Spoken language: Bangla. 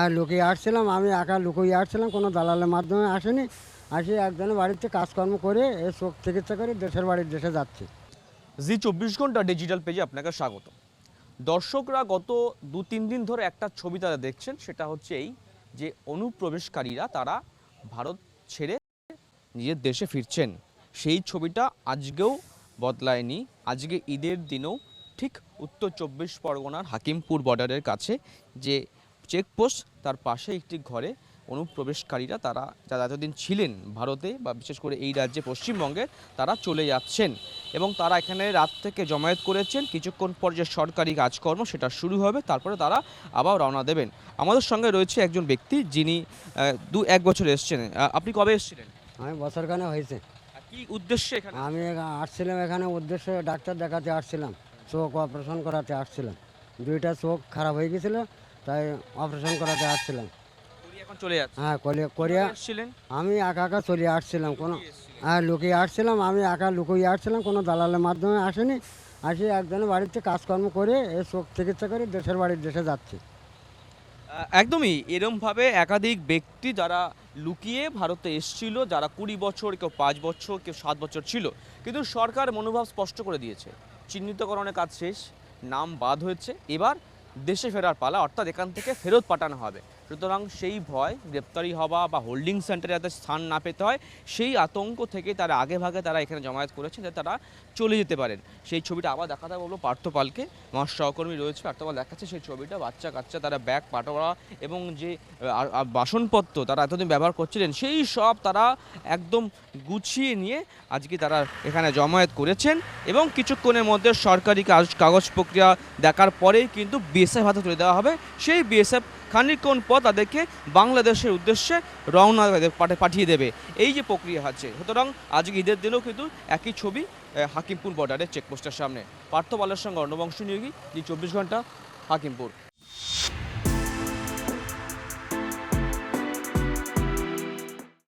আর লুকিয়ে আসছিলাম, আমি একা লুকিয়ে আসছিলাম, কোনো দালালের মাধ্যমে আসেনি। আসি একজনের বাড়িতে কাজকর্ম করে চোখ চিকিৎসা করে দেশের বাড়ির দেশে যাচ্ছি। জি 24 ঘন্টা ডিজিটাল পেজে আপনাকে স্বাগত। দর্শকরা গত 2-3 দিন ধরে একটা ছবি তারা দেখছেন, সেটা হচ্ছে এই যে অনুপ্রবেশকারীরা তারা ভারত ছেড়ে নিজের দেশে ফিরছেন। সেই ছবিটা আজকেও বদলায়নি। আজকে ঈদের দিনেও ঠিক উত্তর 24 পরগনার হাকিমপুর বর্ডারের কাছে যে চেকপোস্ট, তার পাশে একটি ঘরে অনুপ্রবেশকারীরা তারা যারা এতদিন ছিলেন ভারতে বা বিশেষ করে এই রাজ্যে পশ্চিমবঙ্গে, তারা চলে যাচ্ছেন এবং তারা এখানে রাত থেকে জমায়েত করেছেন। কিছুক্ষণ পর যে সরকারি কাজকর্ম সেটা শুরু হবে, তারপরে তারা আবার রওনা দেবেন। আমাদের সঙ্গে রয়েছে একজন ব্যক্তি যিনি 2-1 বছর এসছেন। আপনি কবে এসেছিলেন? আমি বছরখানে হয়েছে। আর কি উদ্দেশ্যে এখানে? আমি আসছিলাম এখানে উদ্দেশ্যে ডাক্তার দেখাতে আসছিলাম, চোখ অপারেশন করাতে আসছিলাম। দুইটা চোখ খারাপ হয়ে গেছিলো, তাই অপারেশন করাতে আসছিলাম। উনি এখন চলে যাচ্ছে। হ্যাঁ, কোরিয়া। কিভাবে এসেছিলেন? আমি একা একা চলে আসছিলাম, কোনো লুকিয়ে এসেছিলেন। হ্যাঁ লুকিয়ে আসছিলাম, আমি একা লুকিয়ে আসছিলাম, কোনো দালালের মাধ্যমে আসেনি। আসি একজনের বাড়িতে কাজকর্ম করে চোখ চিকিৎসা করে দেশের বাড়ির দেশে যাচ্ছি। একদমই এরমভাবে একাধিক ব্যক্তি যারা লুকিয়ে ভারতে এসছিল, যারা 20 বছর, কেউ 5 বছর, কেউ 7 বছর ছিল, কিন্তু সরকার মনোভাব স্পষ্ট করে দিয়েছে। চিহ্নিতকরণের কাজ শেষ, নাম বাদ হয়েছে, এবার দেশে ফেরার পালা, অর্থাৎ এখান থেকে ফেরত পাঠানো হবে। সুতরাং সেই ভয়, গ্রেপ্তারি হওয়া বা হোল্ডিং সেন্টারে যাতে স্থান না পেতে হয়, সেই আতঙ্ক থেকে তারা আগে ভাগে তারা এখানে জমায়েত করেছেন যাতে তারা চলে যেতে পারেন। সেই ছবিটা আবার দেখাতে বলবো পার্থপালকে, আমার সহকর্মী রয়েছে, পার্থপাল দেখাচ্ছে সেই ছবিটা। বাচ্চা কাচ্চা তারা ব্যাগ পাটোয়া এবং যে বাসনপত্র তারা এতদিন ব্যবহার করছিলেন, সেই সব তারা একদম গুছিয়ে নিয়ে আজকে তারা এখানে জমায়েত করেছেন এবং কিছুক্ষণের মধ্যে সরকারি কাগজ প্রক্রিয়া দেখার পরেই কিন্তু বিএসএফ হাতে তুলে দেওয়া হবে। সেই বিএসএফ খানিকক্ষণ পর তাদেরকে বাংলাদেশের উদ্দেশ্যে রওনা পাঠিয়ে দেবে। এই যে প্রক্রিয়া আছে, সুতরাং আজকে ঈদের দিনেও কিন্তু একই ছবি হাকিমপুর বর্ডারের চেকপোস্টের সামনে। পার্থ পালের সঙ্গে অর্ণবংশ নিয়োগী, জি 24 ঘন্টা, হাকিমপুর।